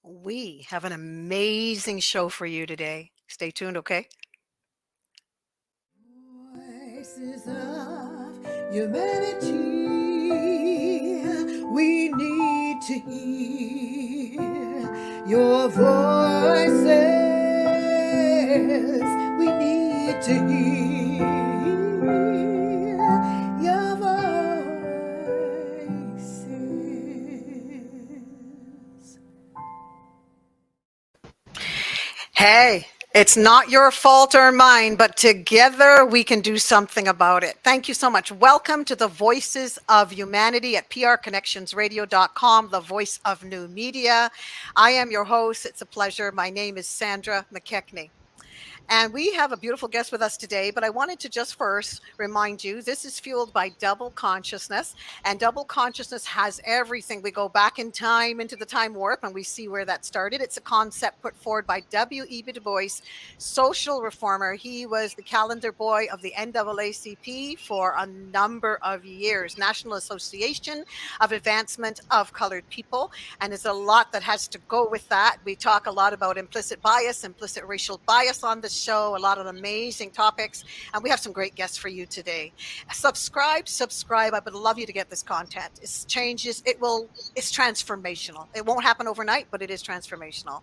We have an amazing show for you today. Stay tuned, okay? Voices of humanity, we need to hear your voices. We need to hear your voices. Hey, it's not your fault or mine, but together we can do something about it. Thank you so much. Welcome to the Voices of Humanity at prconnectionsradio.com, the voice of new media. I am your host. It's a pleasure. My name is Sandra McKechnie. And we have a beautiful guest with us today, but I wanted to just first remind you this is fueled by double consciousness, and double consciousness has everything. We go back in time into the time warp and we see where that started. It's a concept put forward by W.E.B. Du Bois, social reformer. He was the calendar boy of the NAACP for a number of years, National Association of Advancement of Colored People. And there's a lot that has to go with that. We talk a lot about implicit bias, implicit racial bias on the show, a lot of amazing topics. And we have some great guests for you today. Subscribe. I would love you to get this content. It's changes. It's transformational. It won't happen overnight, but it is transformational.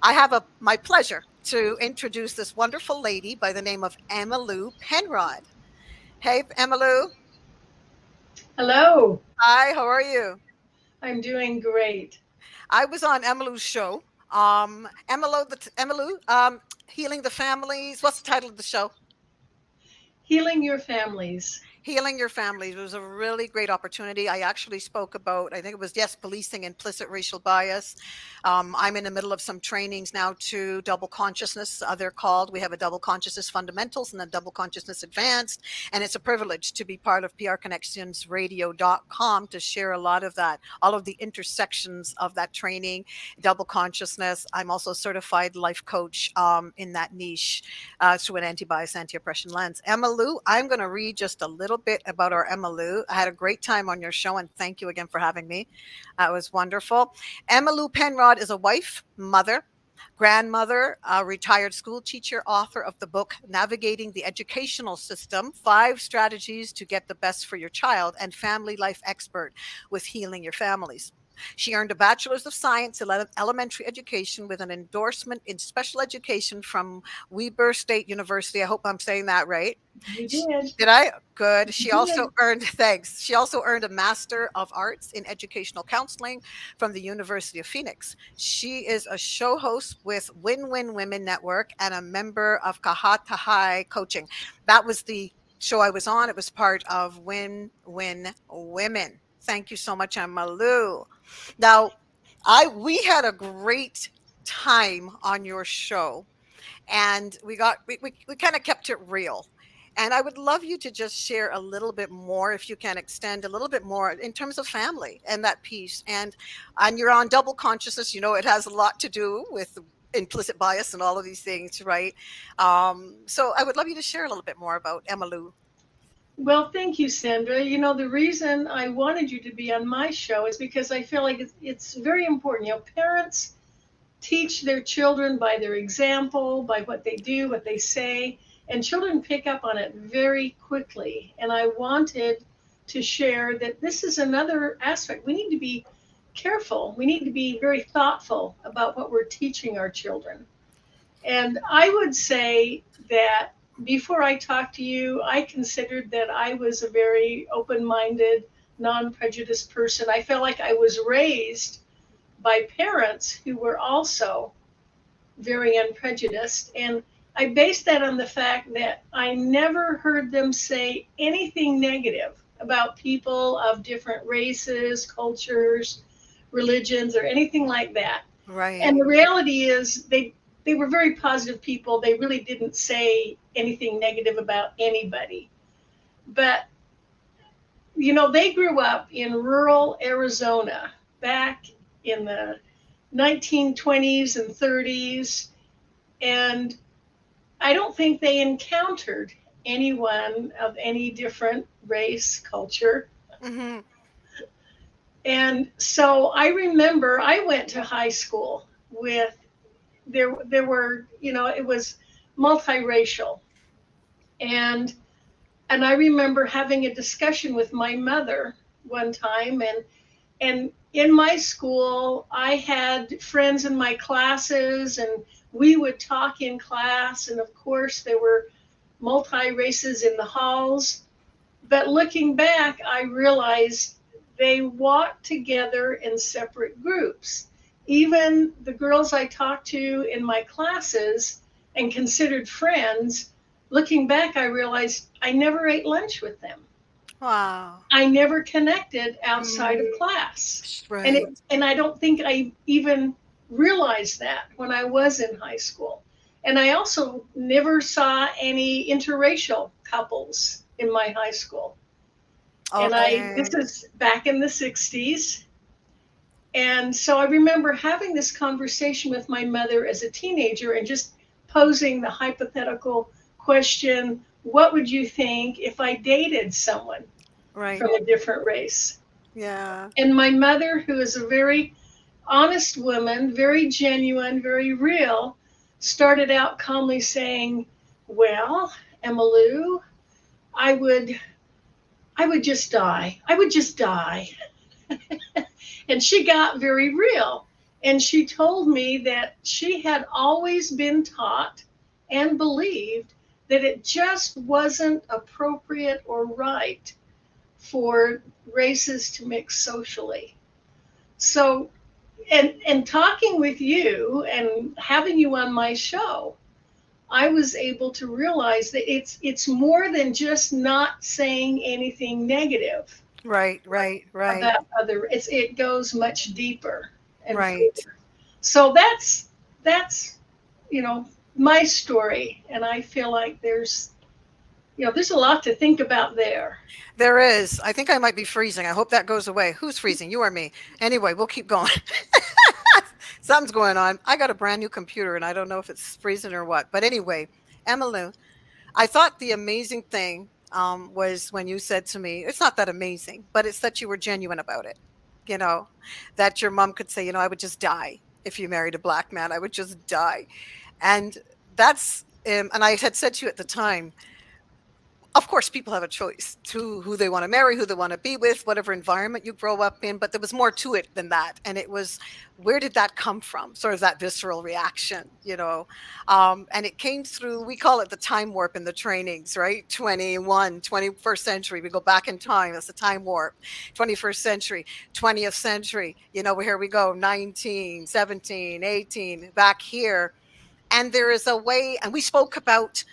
I have my pleasure to introduce this wonderful lady by the name of Emmalou Penrod. Hey, Emmalou. Hello, Hi, how are you? I'm doing great. I was on Emmylou show. Emmalou, Healing the Families. What's the title of the show? Healing Your Families. Healing Your Families. It was a really great opportunity. I actually spoke about, I think it was, yes, policing implicit racial bias. I'm in the middle of some trainings now to double consciousness, they're called. We have a double consciousness fundamentals and a double consciousness advanced. And it's a privilege to be part of prconnectionsradio.com to share a lot of that, all of the intersections of that training, double consciousness. I'm also a certified life coach in that niche through an anti-bias, anti-oppression lens. Emmalou, I'm going to read just a little bit about our Emmalou. I had a great time on your show, and thank you again for having me. It was wonderful. Emmalou Penrod is a wife, mother, grandmother, a retired school teacher, author of the book Navigating the Educational System: 5 Strategies to Get the Best for Your Child, and family life expert with Healing Your Families. She earned a Bachelor's of Science in Elementary Education with an endorsement in Special Education from Weber State University. I hope I'm saying that right. You did. Did I? Good. You She also did. earned, thanks. She also earned a Master of Arts in Educational Counseling from the University of Phoenix. She is a show host with Win Win Women Network and a member of Kahatahai Coaching. That was the show I was on. It was part of Win Win Women. Thank you so much, Emmalou. Now, we had a great time on your show, and we kind of kept it real. And I would love you to just share a little bit more, if you can extend a little bit more in terms of family and that piece. And you're on double consciousness. You know, it has a lot to do with implicit bias and all of these things, right? So I would love you to share a little bit more about Emmalou. Well, thank you, Sandra. You know, the reason I wanted you to be on my show is because I feel like it's very important. You know, parents teach their children by their example, by what they do, what they say, and children pick up on it very quickly. And I wanted to share that this is another aspect. We need to be careful. We need to be very thoughtful about what we're teaching our children. And I would say that before I talked to you, I considered that I was a very open minded, non prejudiced person. I felt like I was raised by parents who were also very unprejudiced. And I based that on the fact that I never heard them say anything negative about people of different races, cultures, religions, or anything like that. Right. And the reality is they were very positive people. They really didn't say anything negative about anybody. But you know, they grew up in rural Arizona back in the 1920s and 30s, and I don't think they encountered anyone of any different race, culture. Hmm. And so I remember I went to high school with there were, it was multiracial. And I remember having a discussion with my mother one time, and in my school I had friends in my classes, and we would talk in class, and of course there were multi races in the halls. But looking back, I realized they walked together in separate groups. Even the girls I talked to in my classes and considered friends, looking back, I realized I never ate lunch with them. Wow. I never connected outside of class. And Right. and I don't think I even realized that when I was in high school. And I also never saw any interracial couples in my high school. And this Okay. is back in the 60s. And so I remember having this conversation with my mother as a teenager and just posing the hypothetical question, what would you think if I dated someone Right. from a different race? Yeah. And my mother, who is a very honest woman, very genuine, very real, started out calmly saying, well, Emmalou, I would I would just die. I would just die. And she got very real. And she told me that she had always been taught and believed that it just wasn't appropriate or right for races to mix socially. So, and talking with you and having you on my show, I was able to realize that it's more than just not saying anything negative Right. Right. Right. about other. It goes much deeper and Right. further. So that's my story, and I feel like there's a lot to think about there. There is. I think I might be freezing. I hope that goes away. Who's freezing? You or me? Anyway, we'll keep going. Something's going on. I got a brand new computer and I don't know if it's freezing or what. But anyway, Emmalou, I thought the amazing thing was when you said to me, it's not that amazing, but it's that you were genuine about it. You know, that your mom could say, I would just die if you married a black man. I would just die. And and I had said to you at the time, of course, people have a choice to who they want to marry, who they want to be with, whatever environment you grow up in. But there was more to it than that. And it was, where did that come from? Sort of that visceral reaction. And it came through, we call it the time warp in the trainings, right? 21st century. We go back in time. That's the time warp. 21st century, 20th century. Here we go, 19, 17, 18, back here. And there is a way, and we spoke about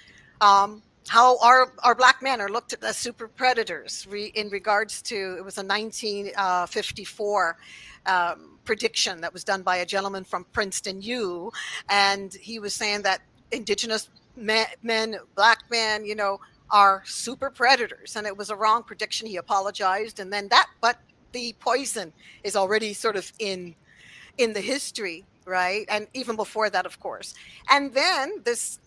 how our black men are looked at as super predators in regards to, it was a 1954 prediction that was done by a gentleman from Princeton U, and he was saying that indigenous men, black men, are super predators, and it was a wrong prediction. He apologized, and then but the poison is already sort of in the history, right? And even before that, of course. And then this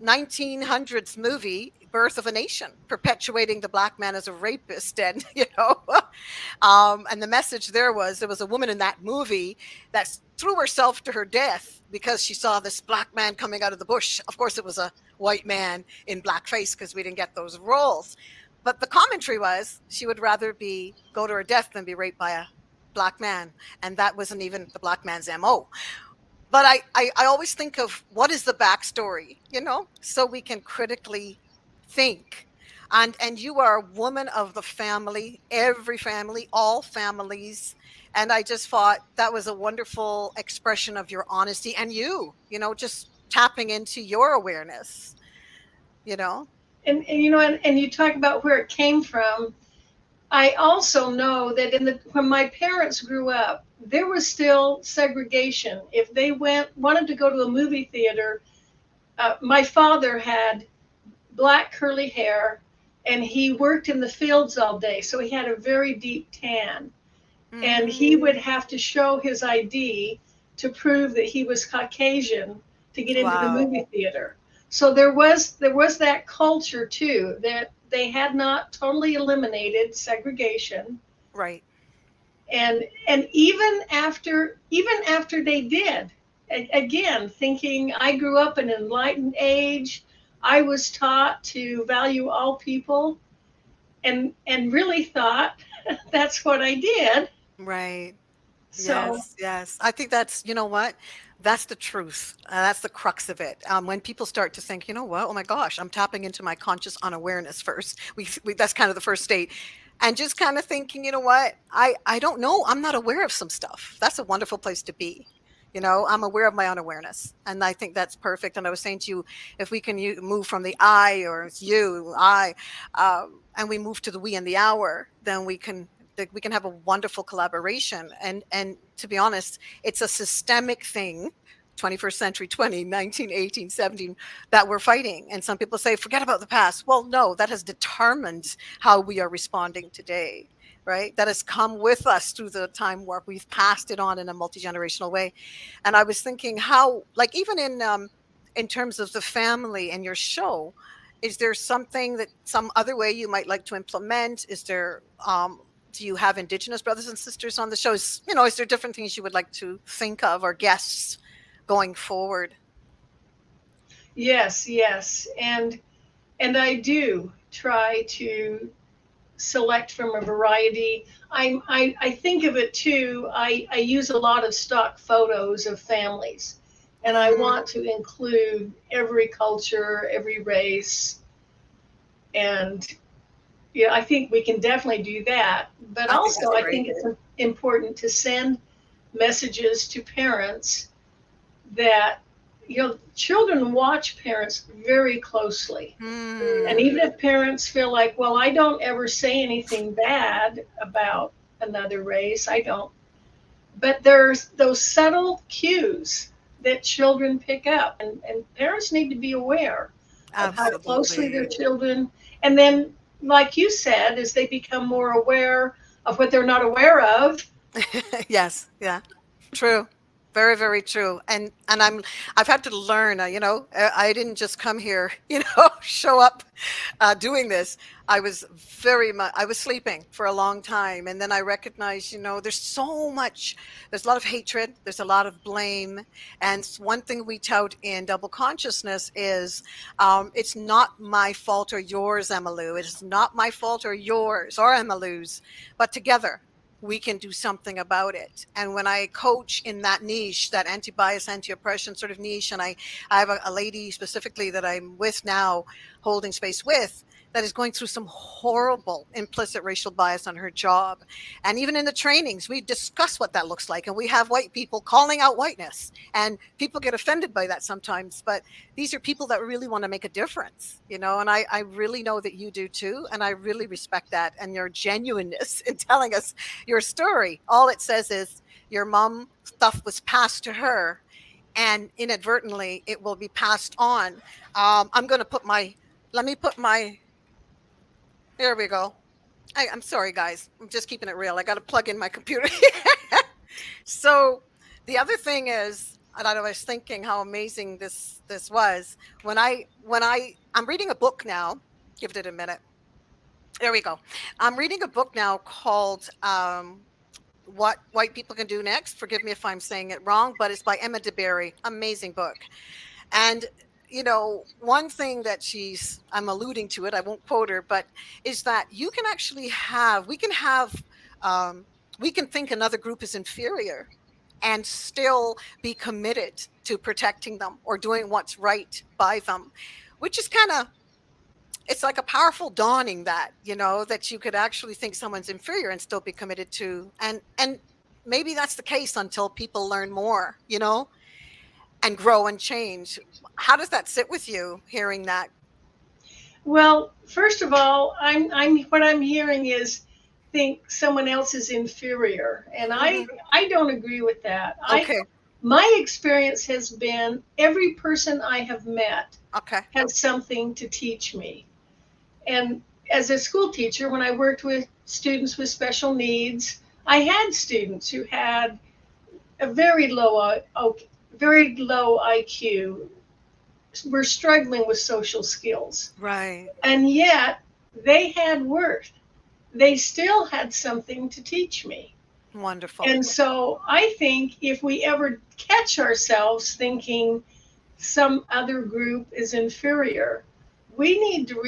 1900s movie, Birth of a Nation, perpetuating the black man as a rapist. And, and the message there was a woman in that movie that threw herself to her death because she saw this black man coming out of the bush. Of course, it was a white man in blackface because we didn't get those roles. But the commentary was she would rather go to her death than be raped by a black man. And that wasn't even the black man's MO. But I always think of what is the backstory, so we can critically think. And you are a woman of the family, every family, all families. And I just thought that was a wonderful expression of your honesty and just tapping into your awareness, And you talk about where it came from. I also know that when my parents grew up, there was still segregation. If they wanted to go to a movie theater, my father had black curly hair, and he worked in the fields all day, so he had a very deep tan. Mm-hmm. And he would have to show his ID to prove that he was Caucasian to get into the movie theater. So there was that culture too, that they had not totally eliminated segregation. Right. And even after they did, again, thinking I grew up in an enlightened age. I was taught to value all people, and really thought that's what I did. Right. So Yes, yes. I think that's, you know what? That's the truth. That's the crux of it. When people start to think, you know what? Oh my gosh, I'm tapping into my conscious unawareness first. That's kind of the first state, and just kind of thinking, you know what? I don't know. I'm not aware of some stuff. That's a wonderful place to be. I'm aware of my unawareness, and I think that's perfect. And I was saying to you, if we can move from the I, or it's you, I, and we move to the we and the our, then we can have a wonderful collaboration. And to be honest, it's a systemic thing, 21st century, 20, 19, 18, 17, that we're fighting. And some people say, forget about the past. Well, no, that has determined how we are responding today, right? That has come with us through the time warp. We've passed it on in a multi-generational way. And I was thinking how, like, even in terms of the family and your show, is there something that some other way you might like to implement? Is there do you have Indigenous brothers and sisters on the show? Is there different things you would like to think of, or guests going forward? yes, yes, and I do try to select from a variety. I think of it too. I use a lot of stock photos of families, and I Mm, want to include every culture, every race, and yeah, I think we can definitely do that. But I think also, that's I great. think it's important to send messages to parents that children watch parents very closely. And Hmm. even if parents feel like, well, I don't ever say anything bad about another race, I don't. But there's those subtle cues that children pick up, and parents need to be aware of how closely their Absolutely. children, and then, like you said, as they become more aware of what they're not aware of. Yes. Yeah. True. Very, very true. And I've had to learn. I didn't just come here, show up doing this. I was sleeping for a long time. And then I recognized, there's a lot of hatred, there's a lot of blame. And one thing we tout in double consciousness is it's not my fault or yours, Emmalou. It's not my fault or yours or Emmallous, but together we can do something about it. And when I coach in that niche, that anti-bias, anti-oppression sort of niche, and I have a lady specifically that I'm with now, holding space with, that is going through some horrible implicit racial bias on her job. And even in the trainings, we discuss what that looks like. And we have white people calling out whiteness. And people get offended by that sometimes. But these are people that really want to make a difference, and I really know that you do too. And I really respect that and your genuineness in telling us your story. All it says is your mom stuff was passed to her, and inadvertently it will be passed on. I'm going to let me put my, there we go. I'm sorry, guys. I'm just keeping it real. I got to plug in my computer. So the other thing is, and I was thinking how amazing this was I'm reading a book now. Give it a minute. There we go. I'm reading a book now called What White People Can Do Next. Forgive me if I'm saying it wrong, but it's by Emma DeBerry. Amazing book. And one thing that I'm alluding to it, I won't quote her, but is that um, we can think another group is inferior and still be committed to protecting them or doing what's right by them, which is it's like a powerful dawning that you could actually think someone's inferior and still be committed to. And maybe that's the case until people learn more, and grow and change. How does that sit with you, hearing that? Well, first of all, I'm what I'm hearing is think someone else is inferior, and I Hmm. I don't agree with that. I Okay. My experience has been every person I have met Okay. has something to teach me. And as a school teacher, when I worked with students with special needs, I had students who had a very low IQ, were struggling with social skills, Right. and yet they had worth. They still had something to teach me. Wonderful. And so I think if we ever catch ourselves thinking some other group is inferior, we need to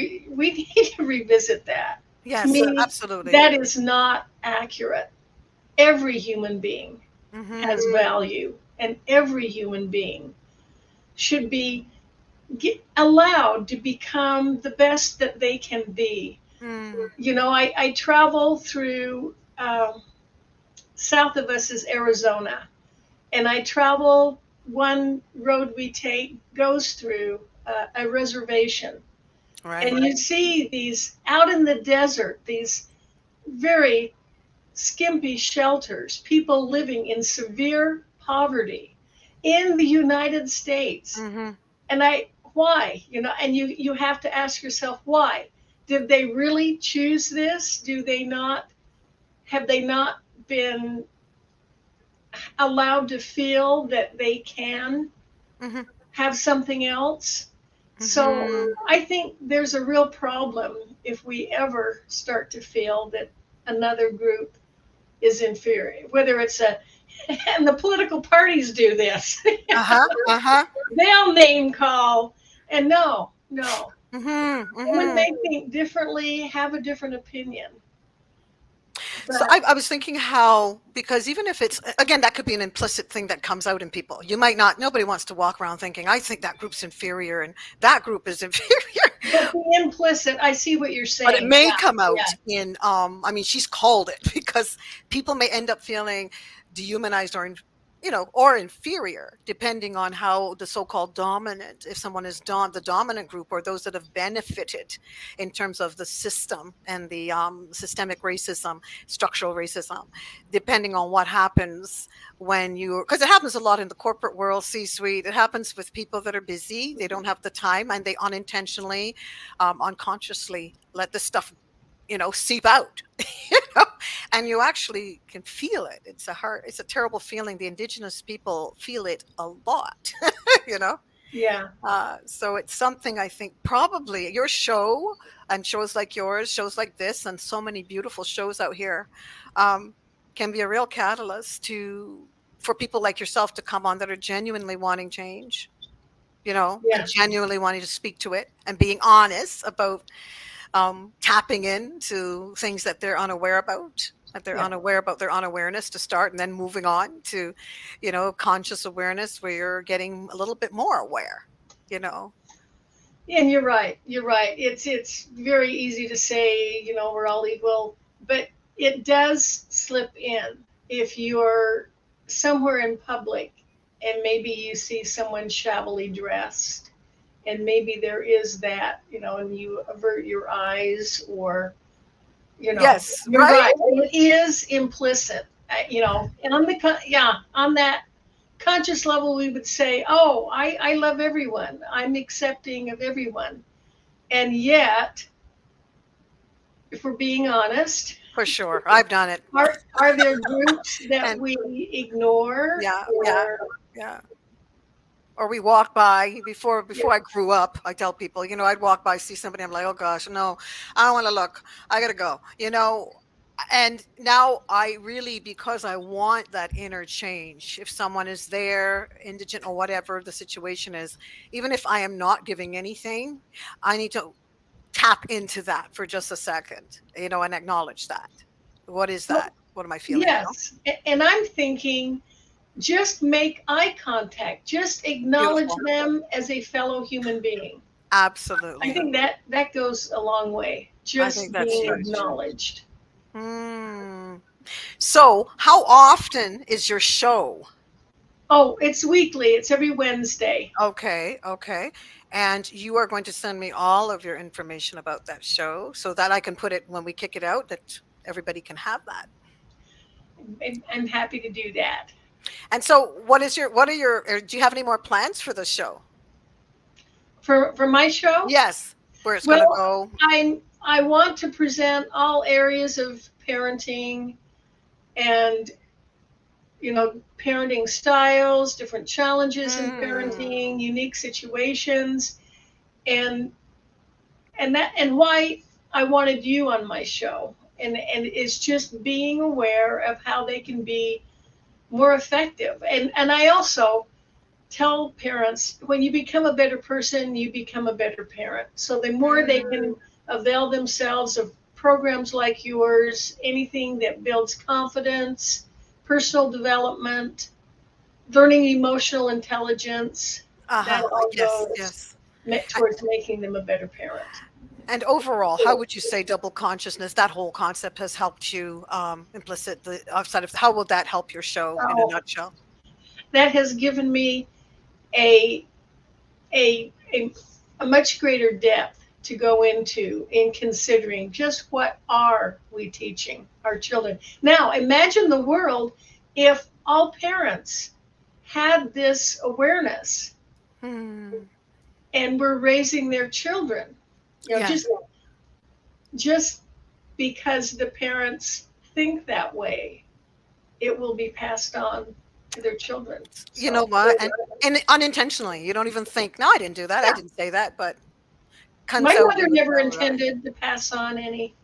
revisit that. To Yes, me, absolutely. that is not accurate. Every human being Mm-hmm. has value, and every human being should be allowed to become the best that they can be. Mm. You know, I travel through, south of us is Arizona, and I travel, one road we take goes through a reservation. Right. And you see these out in the desert, these very skimpy shelters, people living in severe poverty in the United States. Mm-hmm. And why? You know, and you have to ask yourself, why? Did they really choose this? Have they not been allowed to feel that they can Mm-hmm. have something else? So Mm-hmm. I think there's a real problem if we ever start to feel that another group is inferior, whether it's a, and the political parties do this. Uh-huh. Uh-huh. They'll name call, and no. Mm-hmm. When Mm-hmm. they think differently, have a different opinion. So But I was thinking how, because even if it's, again, that could be an implicit thing that comes out in people. You might not, nobody wants to walk around thinking, I think that group's inferior and that group is inferior. the implicit, I see what you're But it saying. may Yeah, come out yeah, in, I mean, she's called it because people may end up feeling dehumanized or, or inferior, depending on how the so-called dominant, if someone is the dominant group or those that have benefited in terms of the system and the systemic racism, structural racism, depending on what happens when because it happens a lot in the corporate world, C-suite. It happens with people that are busy. They don't have the time and they unintentionally, unconsciously let this stuff seep out. you know and you actually can feel it. It's a terrible feeling. The indigenous people feel it a lot. you know yeah. so it's something, I think, probably your show and shows like yours, shows like this, and so many beautiful shows out here, um, can be a real catalyst for people like yourself to come on that are genuinely wanting change, and Yeah. genuinely wanting to speak to it and being honest about tapping into things that they're unaware about, that they're Yeah. unaware about their unawareness to start, and then moving on to, conscious awareness where you're getting a little bit more aware, you know. And you're right. You're right. It's very easy to say, we're all equal, but it does slip in if you're somewhere in public and maybe you see someone shabbily dressed, and maybe there is that, and you avert your eyes, or Yes, you're right. right. It is implicit, and on that conscious level, we would say, oh, I love everyone. I'm accepting of everyone. And yet, if we're being honest, For sure, I've done it. are there groups that And we ignore, yeah, yeah, or yeah. Or we walk by before I grew up. I tell people, I'd walk by, see somebody, I'm like, oh gosh, no, I don't want to look. I gotta go. And now I really, because I want that inner change, if someone is there, indigent or whatever the situation is, even if I am not giving anything, I need to tap into that for just a second, and acknowledge that. What is well, that? What am I feeling? yes. And I'm thinking, just make eye contact, just acknowledge Beautiful. them as a fellow human being. I Absolutely. think that goes a long way, I think just that's being huge. acknowledged. Hmm. So, how often is your show? Oh, it's weekly. It's every Wednesday. Okay, okay. And you are going to send me all of your information about that show so that I can put it when we kick it out, that everybody can have that. I'm happy to do that. And so, do you have any more plans for the show? For my show, Yes, where it's going to well, go. I want to present all areas of parenting, and parenting styles, different challenges in Mm, parenting, unique situations, and why I wanted you on my show. and it's just being aware of how they can be more effective. And I also tell parents, when you become a better person, you become a better parent. So the more they can avail themselves of programs like yours, anything that builds confidence, personal development, learning emotional intelligence, that all Yes, goes yes. towards making them a better parent. And overall, how would you say double consciousness, that whole concept has helped you implicit the outside of how will that help your show in a Oh, nutshell? that has given me a a, a, a much greater depth to go into in considering just what are we teaching our children. Now, imagine the world if all parents had this awareness Hmm. and were raising their children. You know, Yeah. just because the parents think that way, it will be passed on to their children. You know So, what? And unintentionally, you don't even think, no, I didn't do that. I yeah, didn't say that, but comes my out mother in the never family, right? intended to pass on any,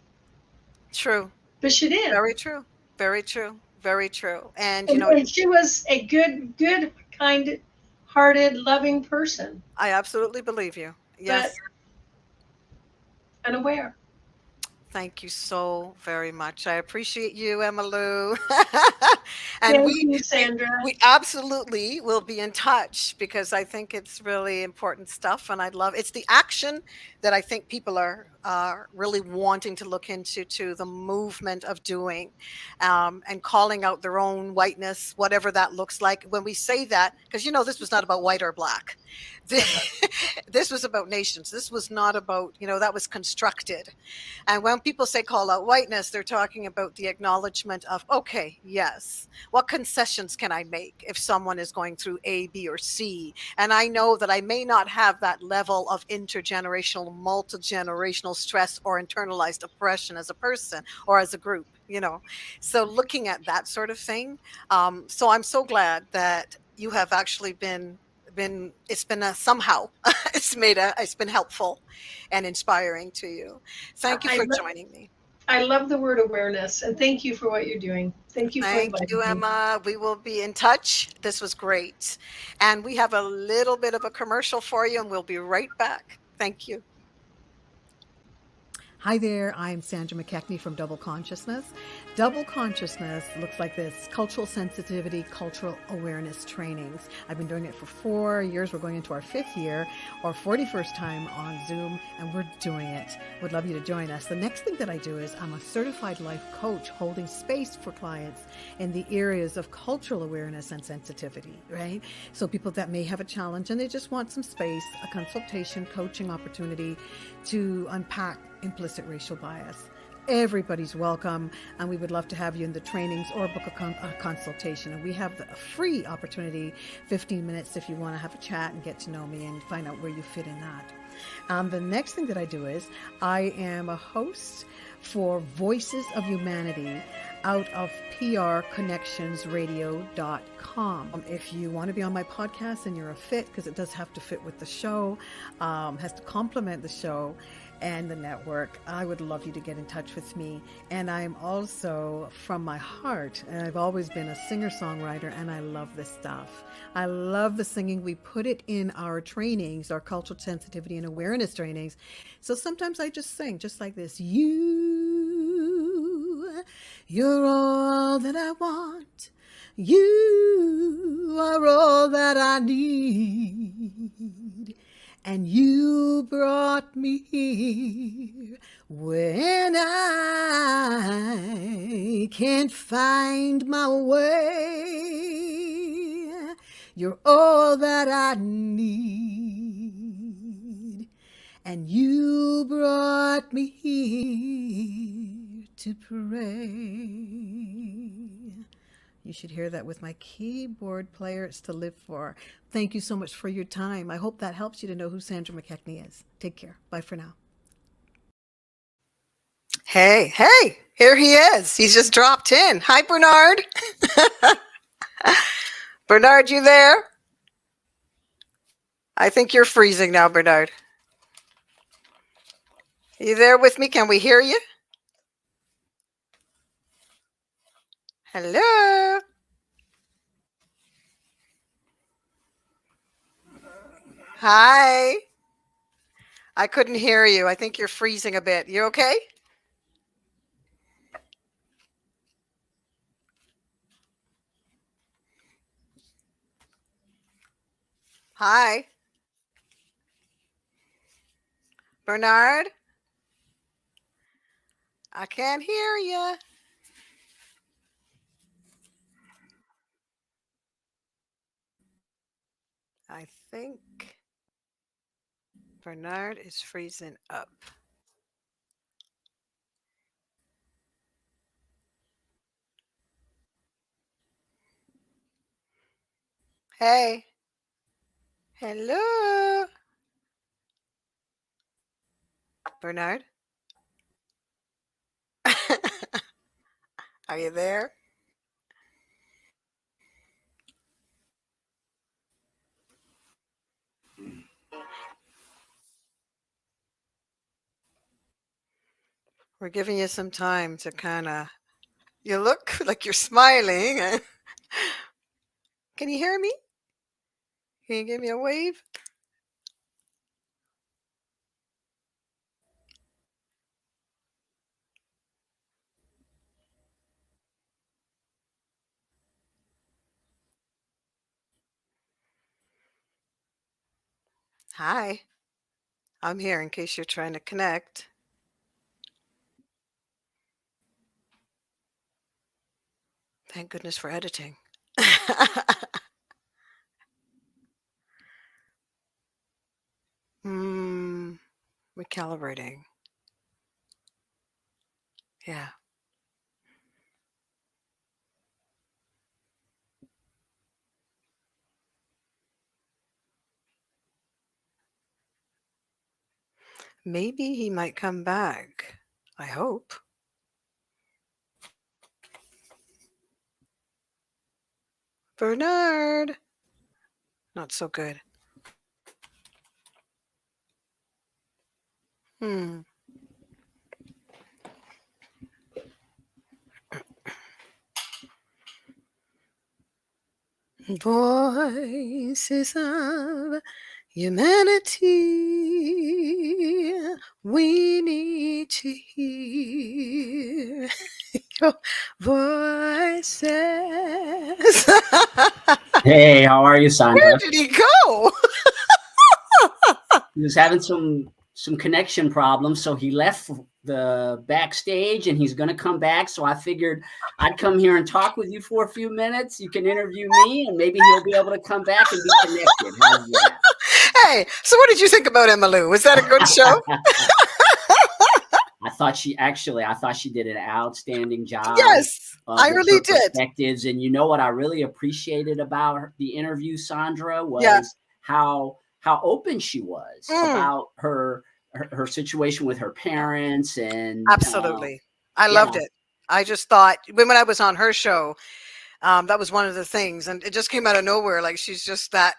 True. but she did. Very true. Very true. Very true. And And she was a good, kind-hearted, loving person, I absolutely believe you. but Yes. unaware. Thank you so very much. I appreciate you, Emmalou. And Thank we you, we Sandra. we absolutely will be in touch because I think it's really important stuff, and I love it's the action that I think people are really wanting to look into, to the movement of doing, and calling out their own whiteness, whatever that looks like. When we say that, because this was not about white or black. This was about nations. This was not about, that was constructed. And when people say call out whiteness, they're talking about the acknowledgement of, okay, yes, what concessions can I make if someone is going through A, B, or C? And I know that I may not have that level of intergenerational, multi-generational stress or internalized oppression as a person or as a group, So looking at that sort of thing. So I'm so glad that you have actually been it's been a somehow it's been helpful and inspiring to you. Thank you I, for lo- joining me. I love the word awareness, and thank you for what you're doing. Thank you for Thank inviting you, me. Emma. We will be in touch. This was great. And we have a little bit of a commercial for you, and we'll be right back. Thank you. Hi there, I'm Sandra McKechnie from Double Consciousness. Double Consciousness looks like this: cultural sensitivity, cultural awareness trainings. I've been doing it for 4 years. We're going into our 5th year, or 41st time on Zoom, and we're doing it. Would love you to join us. The next thing that I do is I'm a certified life coach holding space for clients in the areas of cultural awareness and sensitivity, right? So people that may have a challenge and they just want some space, a consultation, coaching opportunity to unpack implicit racial bias. Everybody's welcome, and we would love to have you in the trainings or book a consultation. And we have a free opportunity, 15 minutes, if you want to have a chat and get to know me and find out where you fit in that. The next thing that I do is I am a host for Voices of Humanity out of prconnectionsradio.com. If you want to be on my podcast and you're a fit, because it does have to fit with the show, has to complement the show and the network, I would love you to get in touch with me. And I'm also, from my heart, and I've always been a singer-songwriter, and I love this stuff. I love the singing. We put it in our trainings, our cultural sensitivity and awareness trainings. So sometimes I just sing just like this. You're all that I want. You are all that I need. And you brought me here when I can't find my way. You're all that I need. And you brought me here to pray. You should hear that with my keyboard player. It's to live for. Thank you so much for your time. I hope that helps you to know who Sandra McKechnie is. Take care. Bye for now. Hey, here he is. He's just dropped in. Hi, Bernard. Bernard, you there? I think you're freezing now, Bernard. Are you there with me? Can we hear you? Hello. Hi. I couldn't hear you. I think you're freezing a bit. You okay? Hi. Bernard, I can't hear you. I think Bernard is freezing up. Hey. Hello. Bernard, are you there? We're giving you some time to kind of. You look like you're smiling. Can you hear me? Can you give me a wave? Hi. I'm here in case you're trying to connect. Thank goodness for editing. Hmm. Recalibrating. Yeah. Maybe he might come back. I hope. Bernard. Not so good. Hmm. Voices of humanity. We need to hear your voices. Hey, how are you, Where Sandra? did he go? He was having some connection problems, so he left the backstage and he's going to come back. So I figured I'd come here and talk with you for a few minutes. You can interview me, and maybe he'll be able to come back and be connected. How's Hey, so what did you think about Emmalou? Was that a good show? that? I thought she did an outstanding job Yes, I with her really did. perspectives. And you know what I really appreciated about the interview, Sandra, Yeah. was how open she was Mm, about her situation with her parents, and absolutely. I loved yeah, it. I just thought when I was on her show, that was one of the things, and it just came out of nowhere. Like she's just that,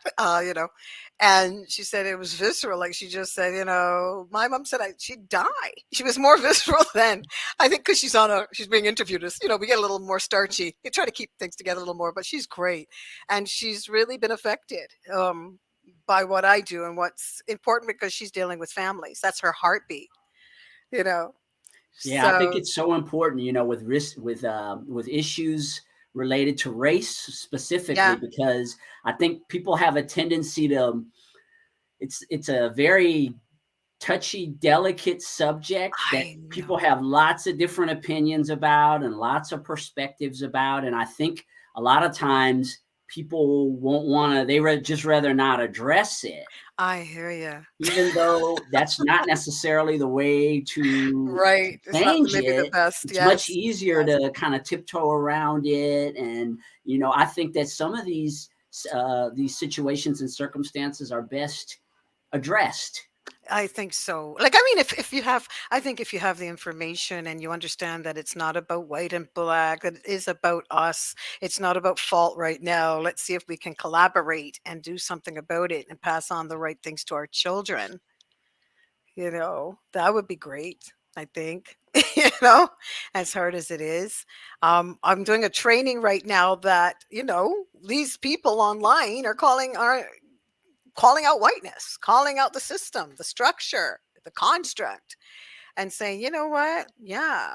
And she said it was visceral. Like she just said, my mom said she'd die. She was more visceral than I think because she's being interviewed. As we get a little more starchy. You try to keep things together a little more, but she's great, and she's really been affected by what I do and what's important because she's dealing with families. That's her heartbeat. You know. yeah. I think So it's so important, with risk with issues related to race specifically, yeah, because I think people have a tendency to. It's a very touchy, delicate subject that I people know. have lots of different opinions about and lots of perspectives about. And I think a lot of times people won't want to, just rather not address it, I hear you. even though that's not necessarily the way to Right. It's not change maybe the it. best. It's much Yes. easier Yes. to kind of tiptoe around it. And, I think that some of these situations and circumstances are best addressed. I think so. Like, I mean, I think if you have the information and you understand that it's not about white and black, that it is about us, it's not about fault right now. Let's see if we can collaborate and do something about it and pass on the right things to our children. That would be great. I think, as hard as it is. I'm doing a training right now that, these people online are calling out whiteness, calling out the system, the structure, the construct, and saying, you know what? Yeah,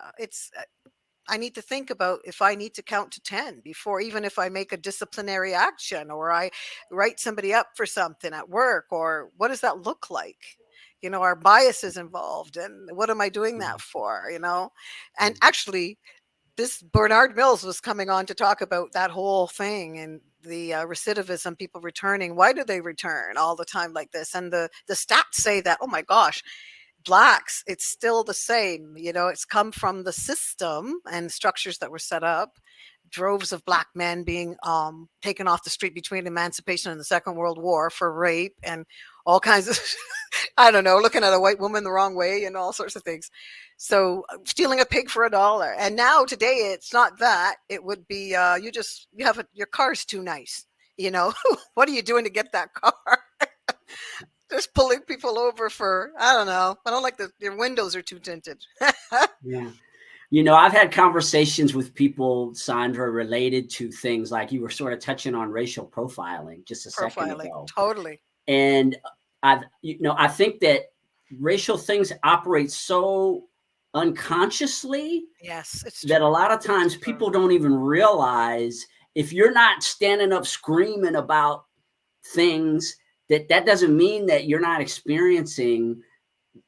I need to think about if I need to count to 10 before, even if I make a disciplinary action or I write somebody up for something at work, or what does that look like? Our biases involved, and what am I doing that for? And actually, this Bernard Mills was coming on to talk about that whole thing and the recidivism, people returning. Why do they return all the time like this? And the stats say that, oh my gosh, blacks, it's still the same. It's come from the system and structures that were set up. Droves of black men being taken off the street between emancipation and the Second World War for rape and all kinds of, I don't know, looking at a white woman the wrong way and all sorts of things. So stealing a pig for $1. And now today, it's not that. It would be your car's too nice. What are you doing to get that car? Just pulling people over for, I don't know. I don't like your windows are too tinted. Yeah. I've had conversations with people, Sandra, related to things like you were sort of touching on racial profiling just a second ago. Totally. And I think that racial things operate so unconsciously. Yes, it's that a lot of times people don't even realize, if you're not standing up screaming about things, that doesn't mean that you're not experiencing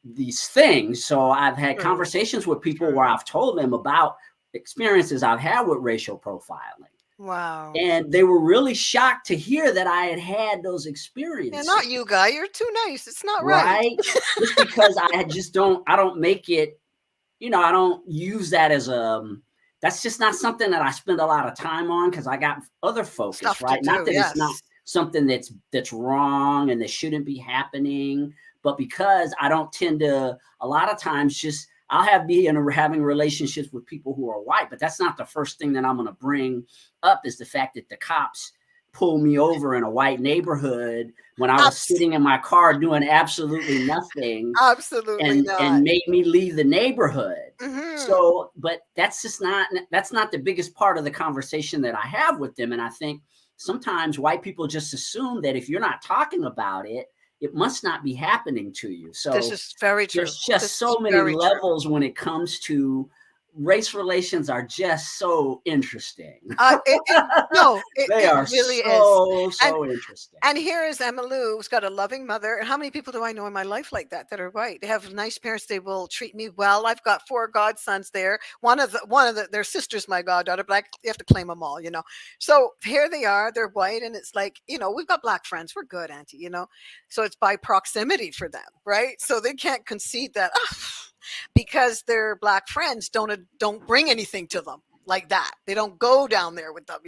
these things. So I've had conversations with people where I've told them about experiences I've had with racial profiling. Wow. And they were really shocked to hear that I had those experiences. Yeah, not you, guy. You're too nice. It's not right. Just because I don't make it, I don't use that as that's just not something that I spend a lot of time on, because I got other focus, stuff right? Not that yes. It's not something that's wrong and that shouldn't be happening, but because I don't tend to, a lot of times, just having relationships with people who are white, but that's not the first thing that I'm going to bring up, is the fact that the cops pulled me over in a white neighborhood when I was sitting in my car doing absolutely nothing. Absolutely not. And made me leave the neighborhood. Mm-hmm. So, but that's not the biggest part of the conversation that I have with them. And I think sometimes white people just assume that if you're not talking about it, it must not be happening to you. So this is very true. There's just so many levels when it comes to race relations. Are just so interesting. They are really so interesting. And here is Emmalou, who's got a loving mother. And how many people do I know in my life like that are white? They have nice parents. They will treat me well. I've got 4 godsons there. One of their sisters, my goddaughter, but you have to claim them all, So here they are. They're white, and it's like, we've got black friends. We're good, Auntie, So it's by proximity for them, right? So they can't concede that. Because their black friends don't bring anything to them like that. They don't go down there with them,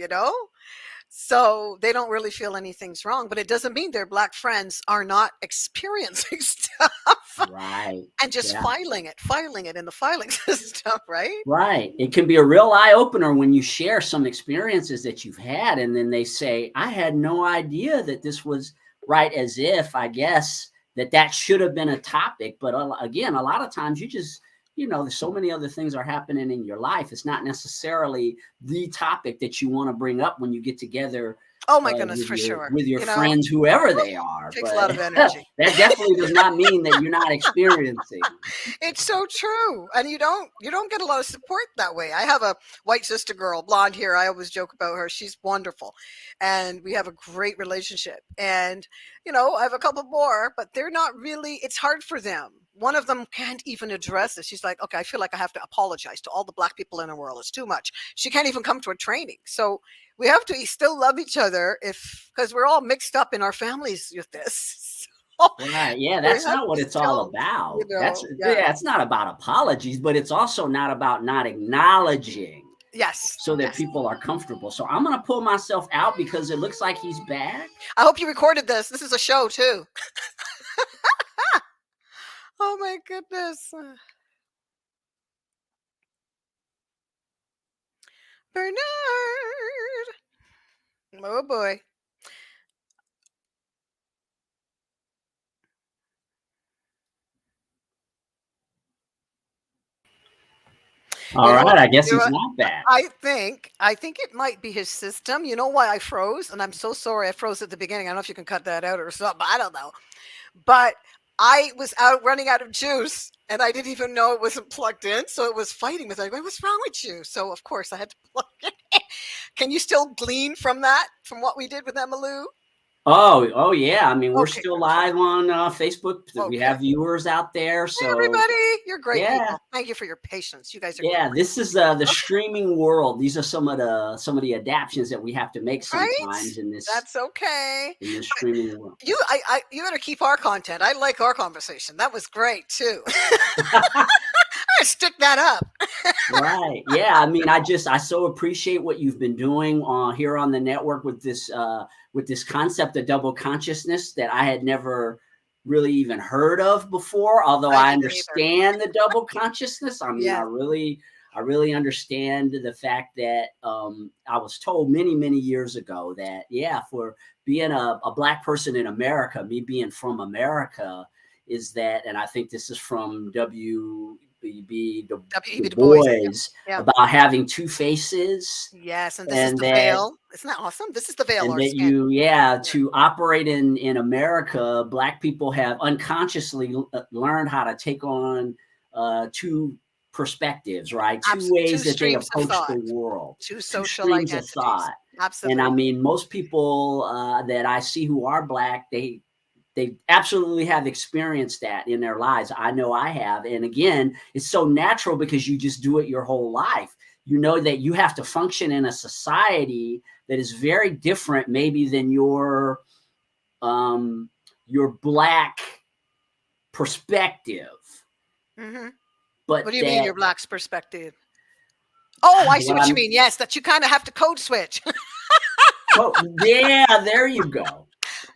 So they don't really feel anything's wrong, but it doesn't mean their black friends are not experiencing stuff. Right. And just filing it in the filing system, right? Right. It can be a real eye opener when you share some experiences that you've had, and then they say, I had no idea that this was right, as if, I guess, that should have been a topic. But again, a lot of times you just, there's so many other things are happening in your life. It's not necessarily the topic that you want to bring up when you get together. Oh my goodness, for sure. With your friends, whoever they are. Takes a lot of energy. That definitely does not mean that you're not experiencing. It's so true. And you don't get a lot of support that way. I have a white sister girl, blonde hair. I always joke about her. She's wonderful. And we have a great relationship. And, I have a couple more, but they're not really, it's hard for them. One of them can't even address it. She's like, okay, I feel like I have to apologize to all the black people in the world. It's too much. She can't even come to a training. So we have to still love each other because we're all mixed up in our families with this. Right. Yeah, that's not what it's all about. It's not about apologies, but it's also not about not acknowledging. Yes. So that people are comfortable. So I'm going to pull myself out because it looks like he's back. I hope you recorded this. This is a show too. Oh my goodness. Bernard. Oh boy. All right. I guess he's not back. I think it might be his system. You know why I froze? And I'm so sorry I froze at the beginning. I don't know if you can cut that out or something. I don't know. But I was running out of juice and I didn't even know it wasn't plugged in. So it was fighting with me. What's wrong with you? So of course I had to plug it in. Can you still glean from that, from what we did with Emmalou? Oh yeah. I mean, we're Okay. still live on Facebook. We Okay. have viewers out there. Hey, So everybody, you're great yeah. people. Thank you for your patience. You guys are Yeah, great. this is the streaming world. These are some of the adaptations that we have to make sometimes Right? in this That's okay. streaming world. You better keep our content. I like our conversation. That was great too. I stick that up. Right. Yeah. I mean, I so appreciate what you've been doing here on the network with this concept of double consciousness that I had never really even heard of before. Although I understand the double consciousness. I mean, Yes. I really understand the fact that I was told many, many years ago that, yeah, for being a Black person in America, me being from America, is that, and I think this is from W.E.B. Du Bois, Yeah. about having two faces. Yes, and this is the veil. Isn't that awesome? This is the veil. And that to operate in America, Black people have unconsciously learned how to take on two perspectives, right? Two ways that they approach the world. Two social streams identities. of thought. Absolutely. And I mean, most people that I see who are Black, they absolutely have experienced that in their lives. I know I have. And again, it's so natural because you just do it your whole life. You know that you have to function in a society that is very different maybe than your Black perspective. Mm-hmm. But what do you mean your Black's perspective? Oh, I see what you mean. Yes, that you kind of have to code switch. Oh, yeah, there you go.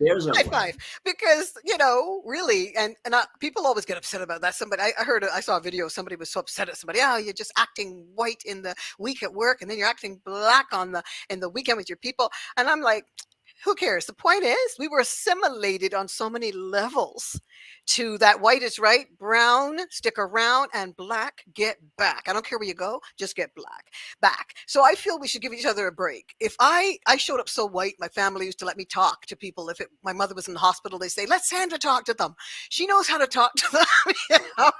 There's a high five. Because, really, and people always get upset about that. I saw a video, somebody was so upset at somebody. Oh, you're just acting white in the week at work, and then you're acting Black in the weekend with your people. And I'm like, who cares? The point is, we were assimilated on so many levels to that white is right, brown, stick around, and Black, get back. I don't care where you go, just get Black back. So I feel we should give each other a break. If I showed up so white, my family used to let me talk to people. If my mother was in the hospital, they say, let Sandra talk to them. She knows how to talk to them,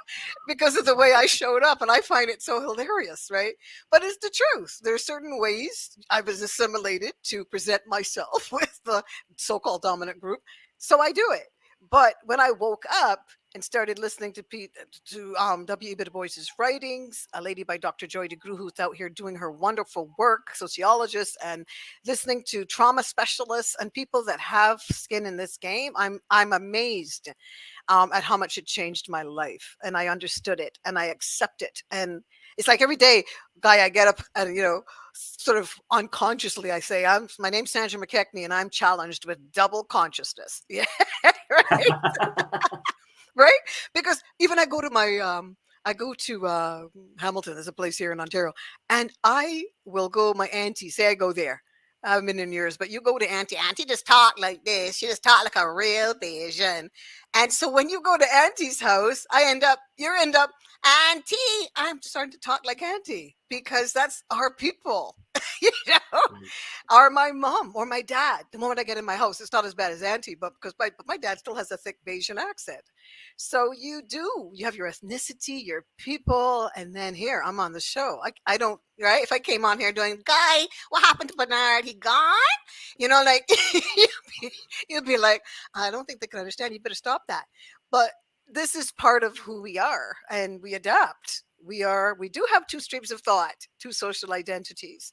because of the way I showed up. And I find it so hilarious, right? But it's the truth. There are certain ways I was assimilated to present myself with the so-called dominant group. So I do it. But when I woke up and started listening to W.E.B. Du Bois's writings, a lady by Dr. Joy DeGruy, who's out here doing her wonderful work, sociologist, and listening to trauma specialists and people that have skin in this game, I'm amazed at how much it changed my life. And I understood it and I accept it. And it's like every day, Guy, I get up and, sort of unconsciously, I say, my name's Sandra McKechnie and I'm challenged with double consciousness. Yeah, right? Right? Because even I go to Hamilton, there's a place here in Ontario, and I will go, my auntie, say I go there. I haven't been in years, but you go to auntie just talk like this. She just talk like a real Bayesian. And so when you go to auntie's house, you end up, auntie, I'm starting to talk like auntie because that's our people, or my mom or my dad. The moment I get in my house, it's not as bad as auntie, but because my dad still has a thick Bayesian accent. So you have your ethnicity, your people, and then here I'm on the show. I don't, right? If I came on here doing, Guy, what happened to Bernard? He gone? Like you'd be like, I don't think they can understand. You better stop that. But this is part of who we are, and we adapt. We do have two streams of thought, two social identities,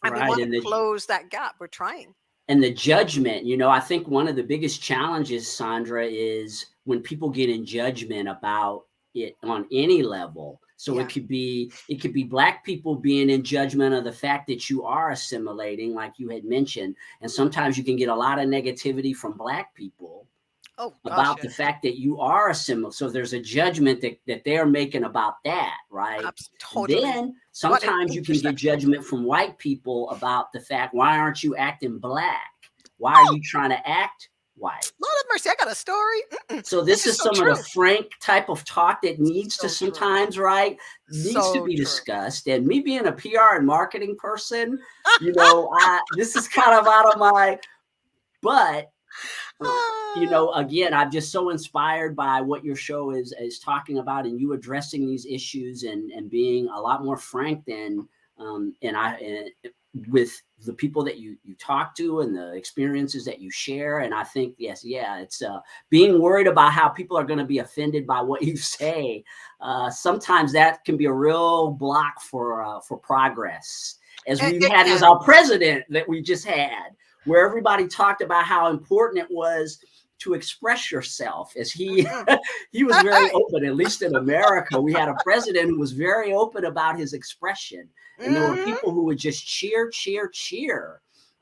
and we want to close that gap. We're trying. And the judgment, I think one of the biggest challenges, Sandra, is when people get in judgment about it on any level. So it could be Black people being in judgment of the fact that you are assimilating, like you had mentioned. And sometimes you can get a lot of negativity from Black people about the fact that you are assimilating. So there's a judgment that they're making about that, right? Totally. Then sometimes you can get judgment from white people about the fact, why aren't you acting Black? Why are you trying to act wife. Lord have mercy, I got a story. So This this is is so some of true. the frank type of talk that needs to So true. sometimes, right, needs to So be true. discussed. And me being a PR and marketing person, this is kind of out of my, but again, I'm just so inspired by what your show is talking about, and you addressing these issues and being a lot more frank than with the people that you talk to and the experiences that you share. And I think it's being worried about how people are going to be offended by what you say. Sometimes that can be a real block for progress, as we've had as our president that we just had, where everybody talked about how important it was to express yourself, as he was very open. At least in America, we had a president who was very open about his expression, and there were people who would just cheer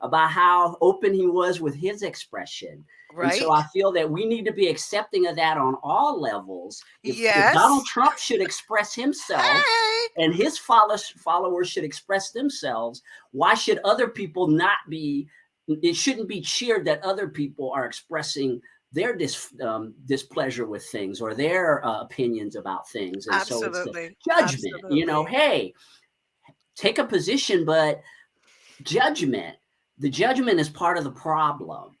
about how open he was with his expression. Right. And so I feel that we need to be accepting of that on all levels. If Donald Trump should express himself and his followers should express themselves, why should other people not be? It shouldn't be cheered that other people are expressing their displeasure with things or their opinions about things. And so it's the judgment, hey, take a position, but the judgment is part of the problem.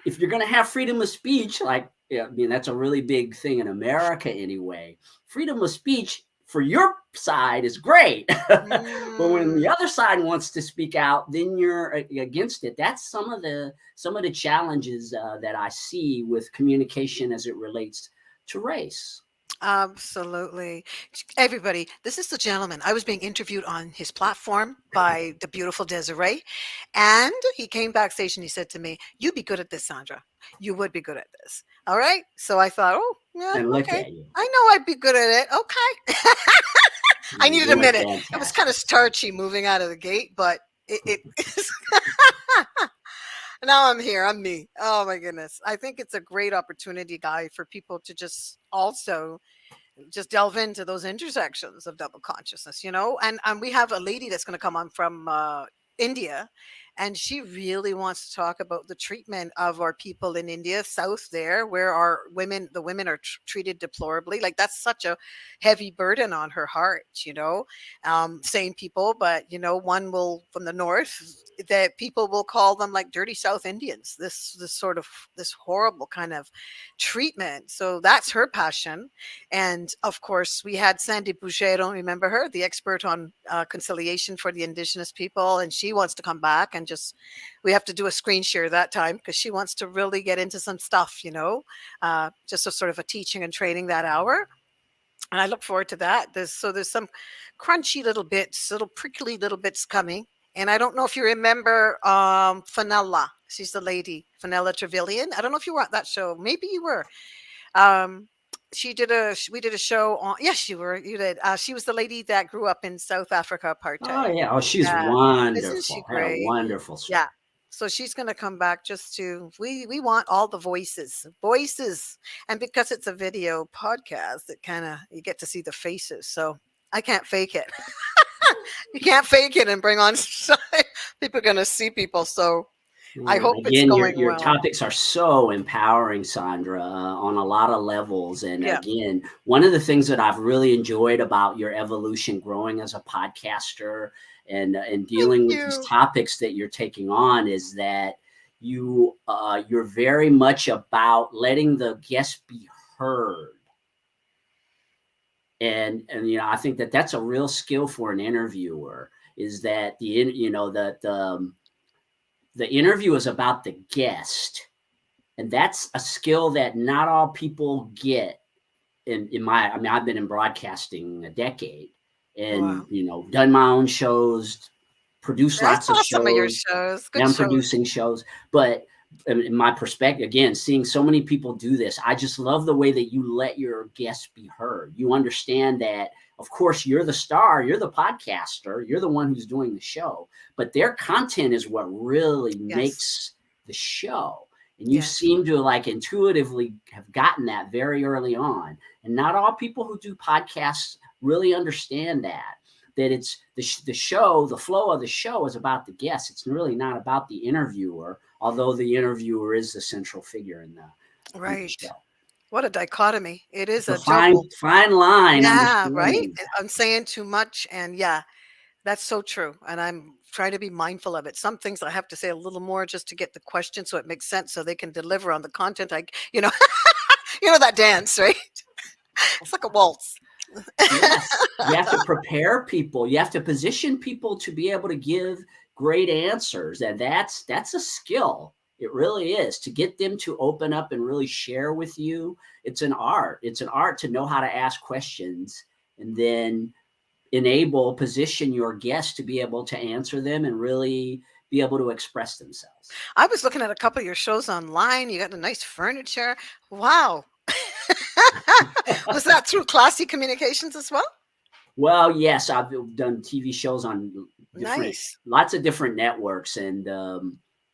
If you're going to have freedom of speech, that's a really big thing in America anyway. Freedom of speech for your side is great. But when the other side wants to speak out, then you're against it. That's some of the challenges that I see with communication as it relates to race. Absolutely. Everybody, this is the gentleman. I was being interviewed on his platform by the beautiful Desiree, and he came backstage and he said to me, "You'd be good at this, Sandra. You would be good at this." All right. So I thought, oh, yeah, and look okay. At you. I know I'd be good at it. Okay. I needed a minute. Fantastic. It was kind of starchy moving out of the gate, but it now I'm here. I'm me. Oh my goodness. I think it's a great opportunity, Guy, for people to just also just delve into those intersections of double consciousness, and we have a lady that's going to come on from India, and she really wants to talk about the treatment of our people in India, south there, where the women are treated deplorably. Like, that's such a heavy burden on her heart, same people, but one will from the north, that people will call them like dirty South Indians, this horrible kind of treatment. So that's her passion. And of course, we had Sandy Boucher, remember her, the expert on conciliation for the Indigenous people, and she wants to come back and we have to do a screen share that time because she wants to really get into some stuff, just a sort of a teaching and training that hour. And I look forward to that. There's some crunchy little bits, little prickly little bits coming. And I don't know if you remember Fenella. She's the lady, Fenella Trevelyan. I don't know if you were at that show. Maybe you were. We did a show on. Yes, you were. You did. She was the lady that grew up in South Africa, apartheid. Oh yeah. Oh, she's wonderful. Isn't she great? Had a wonderful story. Yeah. So she's going to come back just to. We want all the voices, and because it's a video podcast, it kind of you get to see the faces. So I can't fake it. You can't fake it and bring on. People are going to see people. So. I hope it's going your well. topics are so empowering, Sandra, on a lot of levels. And again, one of the things that I've really enjoyed about your evolution, growing as a podcaster and dealing with these topics that you're taking on, is that you're very much about letting the guest be heard. And I think that that's a real skill for an interviewer, is that the interview is about the guest, and that's a skill that not all people get. I've been in broadcasting a decade, and done my own shows, produced lots of shows. Some of your shows. Good I'm shows. producing shows, but in my perspective, again, seeing so many people do this, I just love the way that you let your guests be heard. You understand that, of course, you're the star, you're the podcaster, you're the one who's doing the show, but their content is what really makes the show. And you seem to intuitively have gotten that very early on. And not all people who do podcasts really understand that. that it's the show, the flow of the show is about the guest. It's really not about the interviewer, although the interviewer is the central figure in the Right. show. What a dichotomy. It is It's a a double. fine line. Yeah, right? Understanding. I'm saying too much, and yeah, that's so true, and I'm trying to be mindful of it. Some things I have to say a little more just to get the question so it makes sense so they can deliver on the content you know, that dance, right? It's like a waltz. Yes, you have to prepare people. You have to position people to be able to give great answers, and that's a skill. It really is, to get them to open up and really share with you. It's an art. It's an art to know how to ask questions and then position your guests to be able to answer them and really be able to express themselves. I was looking at a couple of your shows online. You got the nice furniture. Wow. Was that through Classy Communications as well? Well, yes, I've done TV shows on Nice. lots of different networks, and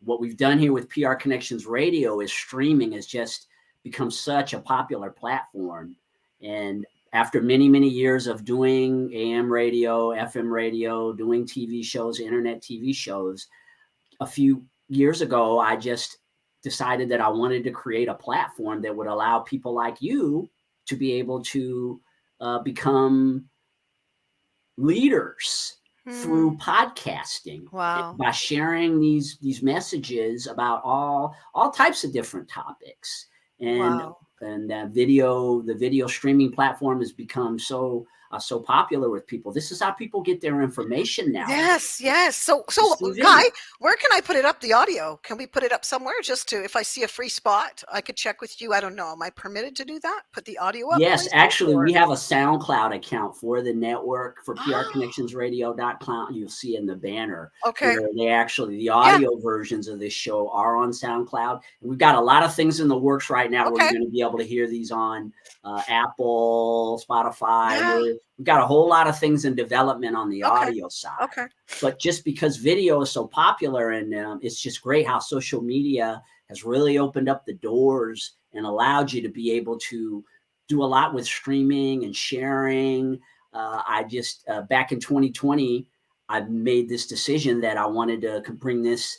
what we've done here with PR Connections Radio is streaming has just become such a popular platform. And after many, many years of doing AM radio, FM radio, doing TV shows, internet TV shows, a few years ago, I just decided that I wanted to create a platform that would allow people like you to be able to become leaders through podcasting. Wow. By sharing these messages about all types of different topics. And Wow. and the video streaming platform has become so popular with people. This is how people get their information now. Yes. So TV. Guy, where can I put it up, the audio? Can we put it up somewhere just to, if I see a free spot, I could check with you? I don't know. Am I permitted to do that? Put the audio up? Yes, please? actually, Or- we have a SoundCloud account for the network for prconnectionsradio.com. You'll see in the banner. Okay. Where the audio versions of this show are on SoundCloud. And we've got a lot of things in the works right now where Okay. you're going to be able to hear these on Apple, Spotify. Yeah. We've got a whole lot of things in development on the Okay. audio side. Okay. But just because video is so popular, and it's just great how social media has really opened up the doors and allowed you to be able to do a lot with streaming and sharing. I just, back in 2020, I made this decision that I wanted to bring this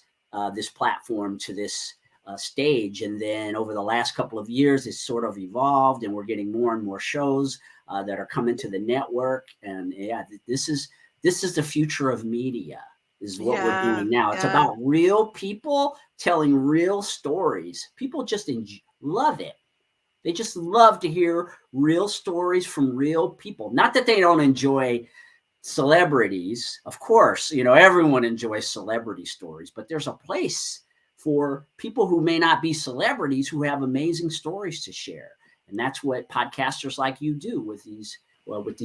platform to this stage. And then over the last couple of years, it's sort of evolved, and we're getting more and more shows that are coming to the network. And yeah, this is the future of media, is what we're doing now. It's about real people telling real stories. People just love it. They just love to hear real stories from real people. Not that they don't enjoy celebrities. Of course, everyone enjoys celebrity stories, but there's a place for people who may not be celebrities who have amazing stories to share. And that's what podcasters like you do with these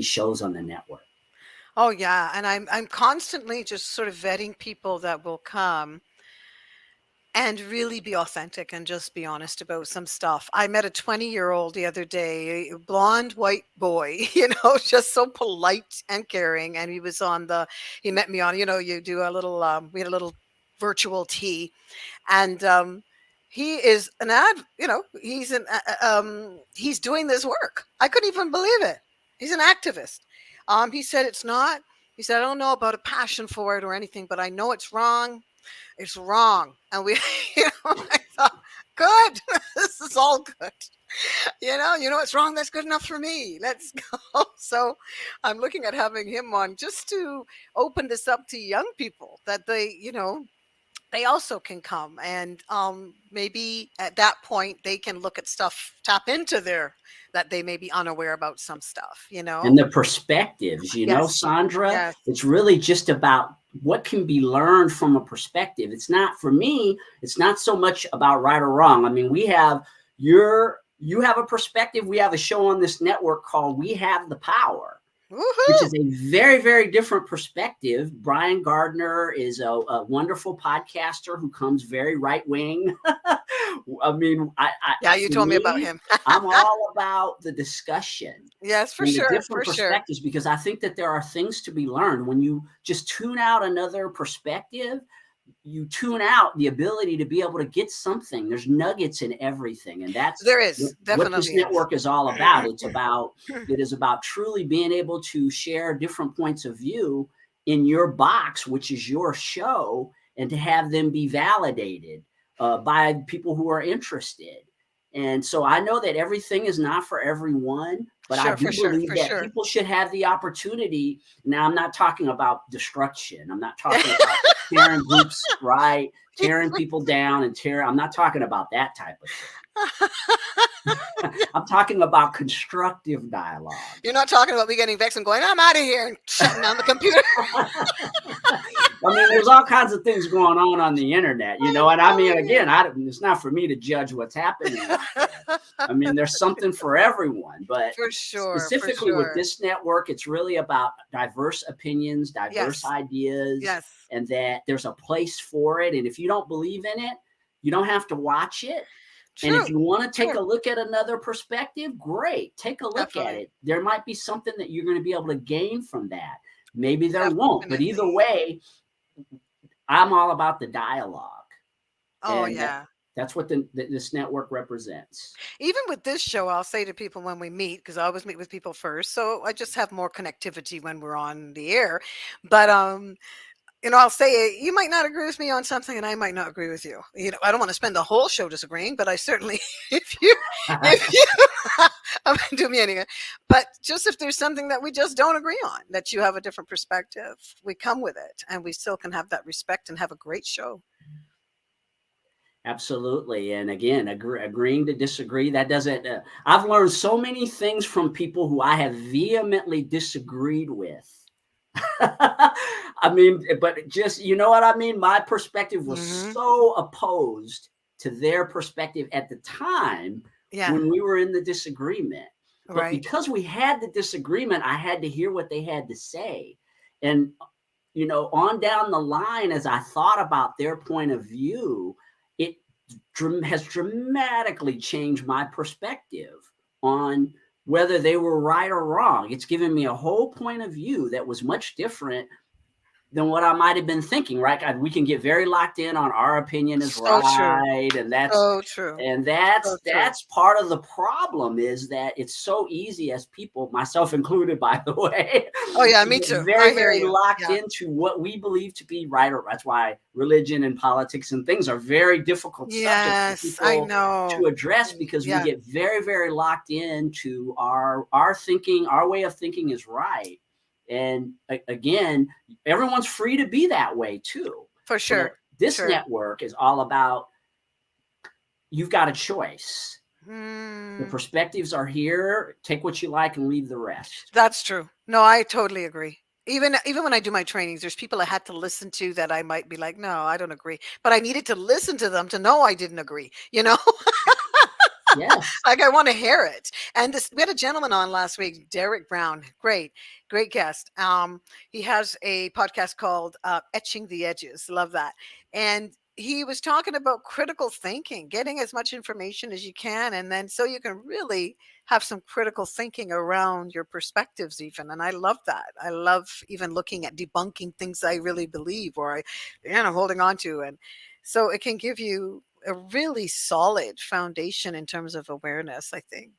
shows on the network. Oh yeah, and I'm constantly just sort of vetting people that will come and really be authentic and just be honest about some stuff. I met a 20-year-old the other day, a blonde white boy, just so polite and caring. And he met me on, you do a little, we had a little virtual tea, and he is he's doing this work. I couldn't even believe it. He's an activist. He said I don't know about a passion for it or anything, but I know it's wrong. It's wrong. And we, I thought, good, this is all good. It's wrong. That's good enough for me. Let's go. So I'm looking at having him on just to open this up to young people, that they also can come, and maybe at that point they can look at stuff, tap into that they may be unaware about some stuff, And the perspectives, Yes. Sandra, Yes. It's really just about what can be learned from a perspective. It's not, for me, it's not so much about right or wrong. I mean, you have a perspective. We have a show on this network called We Have the Power. Woohoo! Which is a very, very different perspective. Brian Gardner is a wonderful podcaster who comes very right wing. I mean, you told me about him. I'm all about the discussion. Yes, for and sure. the different For sure. perspectives, because I think that there are things to be learned when you just tune out another perspective. you tune out the ability to be able to get something. There's nuggets in everything, and that's There is, what this definitely network is all about. It is about truly being able to share different points of view in your box, which is your show, and to have them be validated by people who are interested. And so I know that everything is not for everyone, but I do believe that people should have the opportunity. Now, I'm not talking about destruction. I'm not talking about tearing groups, right? Tearing people down and I'm not talking about that type of thing. I'm talking about constructive dialogue. You're not talking about me getting vexed and going, I'm out of here, and shutting down the computer. I mean, there's all kinds of things going on the internet, and I mean, again, it's not for me to judge what's happening. I mean, there's something for everyone, but for sure, specifically with this network, it's really about diverse opinions, diverse ideas, and that there's a place for it. And if you don't believe in it, you don't have to watch it. True. And if you want to take a look at another perspective, great. Take a look at it. There might be something that you're going to be able to gain from that. Maybe there won't, but either way, I'm all about the dialogue. Oh, and that's what this network represents. Even with this show, I'll say to people when we meet, because I always meet with people first, so I just have more connectivity when we're on the air. But I'll say you might not agree with me on something, and I might not agree with you. I don't want to spend the whole show disagreeing, but I certainly, if you, do me anyway. But just if there's something that we just don't agree on, that you have a different perspective, we come with it, and we still can have that respect and have a great show. Absolutely. And again, agreeing to disagree, that doesn't, I've learned so many things from people who I have vehemently disagreed with. I mean, but just, you know what I mean? My perspective was so opposed to their perspective at the time when we were in the disagreement. But because we had the disagreement, I had to hear what they had to say. And, on down the line, as I thought about their point of view, it has dramatically changed my perspective on whether they were right or wrong. It's given me a whole point of view that was much different than what I might have been thinking, right? We can get very locked in on our opinion is right. True. And that's so true. And that's part of the problem, is that it's so easy as people, myself included, by the way. Oh yeah, me too. Very, very locked into what we believe to be right. Or that's why religion and politics and things are very difficult subjects for people to address, because we get very, very locked into our thinking, our way of thinking is right. And again, everyone's free to be that way too. For sure. This network is all about, you've got a choice. The perspectives are here. Take what you like and leave the rest. That's true. No, I totally agree. Even when I do my trainings, there's people I had to listen to that I might be like, no, I don't agree. But I needed to listen to them to know I didn't agree, Yes. Like I want to hear it. And we had a gentleman on last week, Derek Brown. Great guest. He has a podcast called Etching the Edges. Love that. And he was talking about critical thinking, getting as much information as you can, and then so you can really have some critical thinking around your perspectives even. And I love that. I love even looking at debunking things I really believe or holding on to. And so it can give you a really solid foundation in terms of awareness, I think.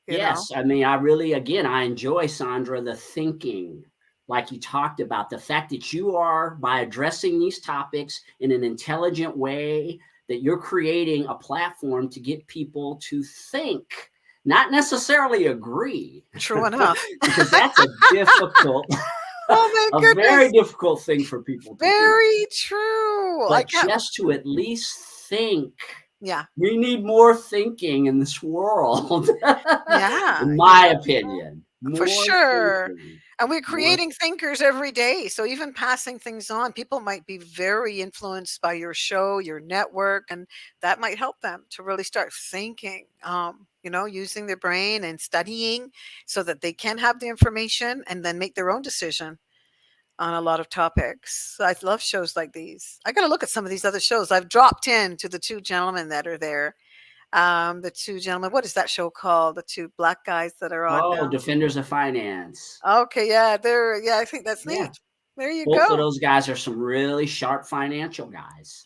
Yes. I mean, I enjoy, Sandra, the thinking, like you talked about, the fact that you are, by addressing these topics in an intelligent way, that you're creating a platform to get people to think, not necessarily agree. True enough. Because that's a difficult... a very difficult thing for people to do. Very true. But just to at least think. Yeah. We need more thinking in this world. Yeah. In my opinion. For sure. And we're creating thinkers every day. So even passing things on, people might be very influenced by your show, your network, and that might help them to really start thinking, using their brain and studying so that they can have the information and then make their own decision on a lot of topics. I love shows like these. I got to look at some of these other shows. I've dropped in to the two gentlemen that are there. The two gentlemen, what is that show called? The two black guys that are on now? Defenders of Finance. Okay, yeah, I think that's neat. There you Both of go. those guys are some really sharp financial guys.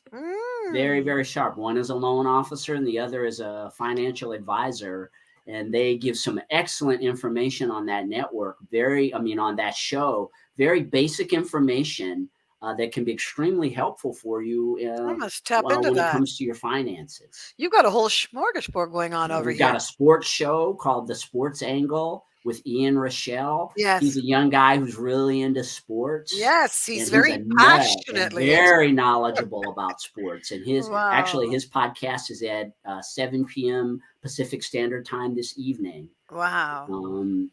Very, Mm. very sharp. One is a loan officer and the other is a financial advisor. And they give some excellent information on that network. On that show, very basic information that can be extremely helpful for you I must tap into when it that. comes to your finances. You got a whole smorgasbord going on over We've got here. a sports show called The Sports Angle with Ian Rochelle. Yes. He's a young guy who's really into sports. Yes, he's And very a nut and passionately very knowledgeable about sports. And his Wow. his podcast is at 7 p.m. Pacific Standard Time this evening. Wow.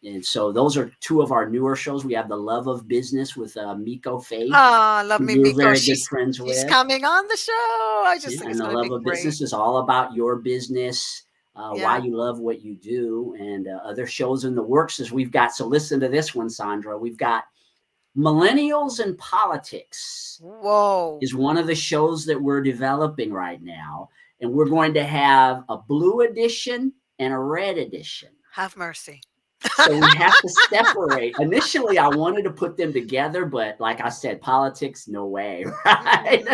And so those are two of our newer shows. We have The Love of Business with Miko Faith. Ah, love who me, you're Miko. very good She's friends with. coming on the show. I just think And it's The going to Love be of great. Business is all about your business, Yeah. why you love what you do, and other shows in the works as we've got. So listen to this one, Sandra. We've got Millennials in Politics Whoa. is one of the shows that we're developing right now. And we're going to have a blue edition and a red edition. Have mercy. So we have to separate. Initially, I wanted to put them together, but like I said, politics, no way, right?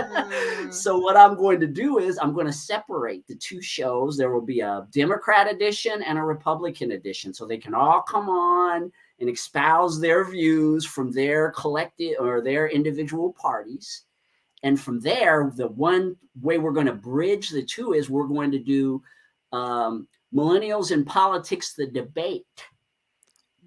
So what I'm going to do is I'm going to separate the two shows. There will be a Democrat edition and a Republican edition, so they can all come on and espouse their views from their collective or their individual parties. And from there, the one way we're going to bridge the two is we're going to do Millennials in Politics, the debate.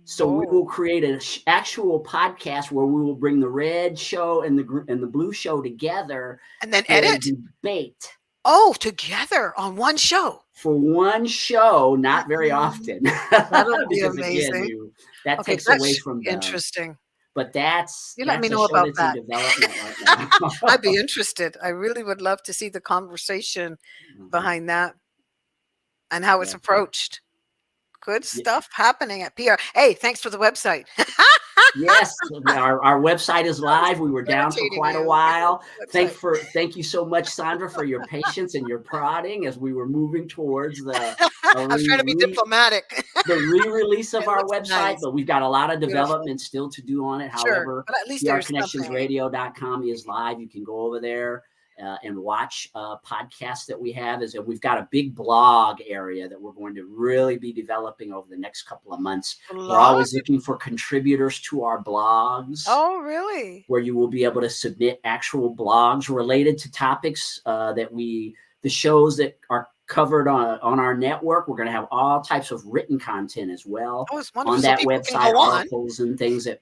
So we will create an actual podcast where we will bring the red show and the blue show together and then for edit. a debate. Oh, together on one show. For one show, not very often. That'll be Because amazing. Again, that takes away from the interesting. But that's You let me a know show about that's that. in development right now. I'd be interested. I really would love to see the conversation behind that and how it's approached. Good stuff happening at PR. Hey, thanks for the website. Yes, our website is live. We were down for quite a while. Thank you so much, Sandra, for your patience and your prodding as we were moving towards the. I was trying to be diplomatic. The re-release of our website, nice. But we've got a lot of development still to do on it. However, but at least there's PRconnectionsradio.com is live. You can go over there and watch podcasts that we have. We've got a big blog area that we're going to really be developing over the next couple of months. We're always looking for contributors to our blogs. Oh, really? Where you will be able to submit actual blogs related to topics the shows that are covered on our network. We're going to have all types of written content as well on that website, articles and things that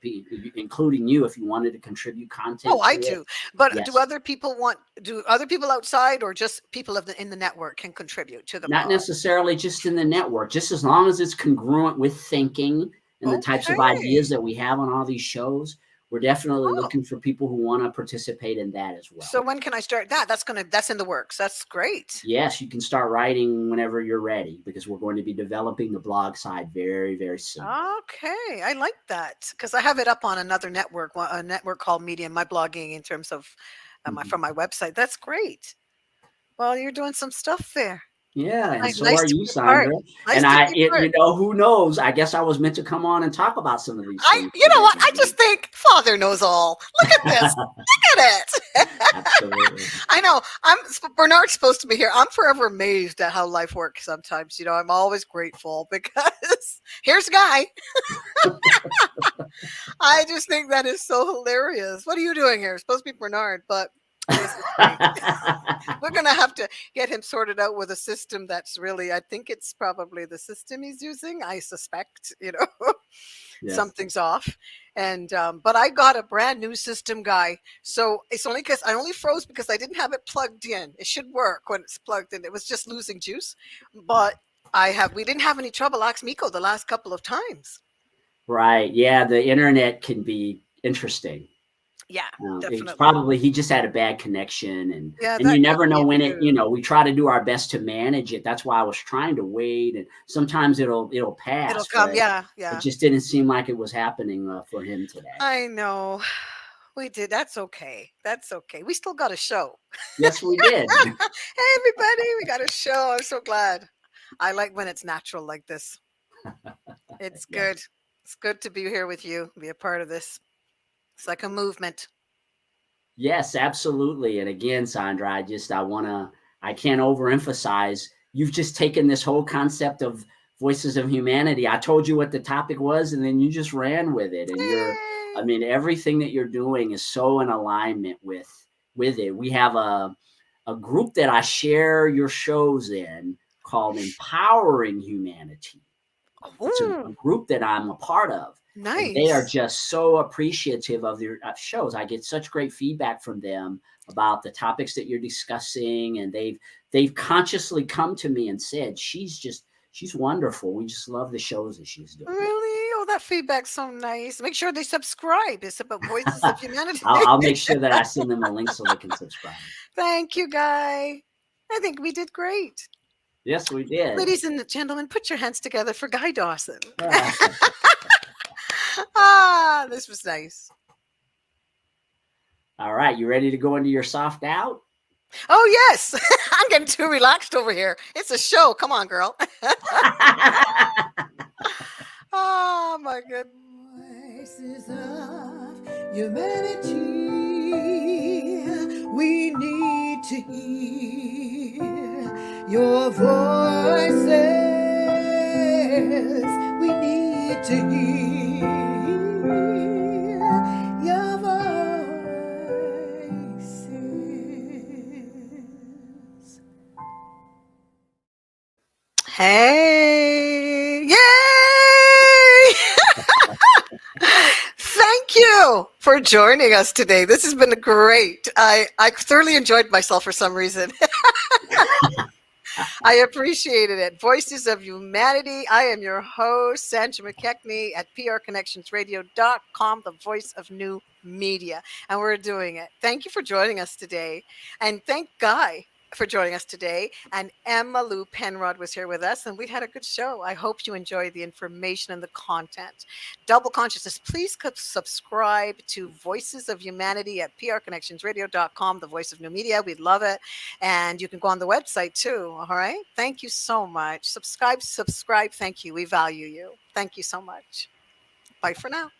including you, if you wanted to contribute content. Oh, I do. But do other people outside or just people in the network can contribute to the Not blog? necessarily just in the network, just as long as it's congruent with thinking and the types of ideas that we have on all these shows. We're definitely looking for people who want to participate in that as well. So when can I start that? That's in the works. That's great. Yes, you can start writing whenever you're ready because we're going to be developing the blog side very, very soon. Okay, I like that because I have it up on another network, a network called Medium. My blogging in terms of from my website. That's great. Well, you're doing some stuff there. Yeah, and so are you, Sandra. And who knows? I guess I was meant to come on and talk about some of these things. You know what? I just think Father knows all. Look at this. Look at it. Absolutely. I know. Bernard's supposed to be here. I'm forever amazed at how life works sometimes. I'm always grateful because here's a guy. I just think that is so hilarious. What are you doing here? It's supposed to be Bernard, but we're going to have to get him sorted out with a system that's really, I think it's probably the system he's using. I suspect, something's off. And, but I got a brand new system, guy. So it's only because I only froze because I didn't have it plugged in. It should work when it's plugged in. It was just losing juice. But we didn't have any trouble. Ask Miko the last couple of times. Right. Yeah. The internet can be interesting. Yeah, definitely. He just had a bad connection, and you never know when it. We try to do our best to manage it. That's why I was trying to wait, and sometimes it'll pass. It'll come, yeah. It just didn't seem like it was happening for him today. I know. We did. That's okay. We still got a show. Yes, we did. Hey, everybody, we got a show. I'm so glad. I like when it's natural like this. It's good. It's good to be here with you, be a part of this. It's like a movement. Yes, absolutely. And again, Sandra, I can't overemphasize. You've just taken this whole concept of Voices of Humanity. I told you what the topic was, and then you just ran with it. And I mean, everything that you're doing is so in alignment with it. We have a group that I share your shows in called Empowering Humanity. It's a group that I'm a part of. Nice. And they are just so appreciative of your shows. I get such great feedback from them about the topics that you're discussing, and they've consciously come to me and said, she's wonderful. We just love the shows that she's doing. Really? Oh, that feedback's so nice. Make sure they subscribe. It's about Voices of Humanity. I'll make sure that I send them a link so they can subscribe. Thank you, Guy. I think we did great. Yes, we did. Ladies and gentlemen, put your hands together for Guy Dawson. This was nice. All right, you ready to go into your soft out? Oh, yes. I'm getting too relaxed over here. It's a show. Come on, girl. Oh, my goodness. Voices of humanity, we need to hear your voices. We need to hear your voices. Hey. Yay! Thank you for joining us today. This has been great. I thoroughly enjoyed myself for some reason. I appreciated it. Voices of Humanity. I am your host, Sandra McKechnie at prconnectionsradio.com, the voice of new media. And we're doing it. Thank you for joining us today. And thank Guy for joining us today. And Emmalou Penrod was here with us, and we had a good show. I hope you enjoyed the information and the content. Double Consciousness, please subscribe to Voices of Humanity at prconnectionsradio.com, the voice of new media. We'd love it. And you can go on the website too. All right. Thank you so much. Subscribe. Thank you. We value you. Thank you so much. Bye for now.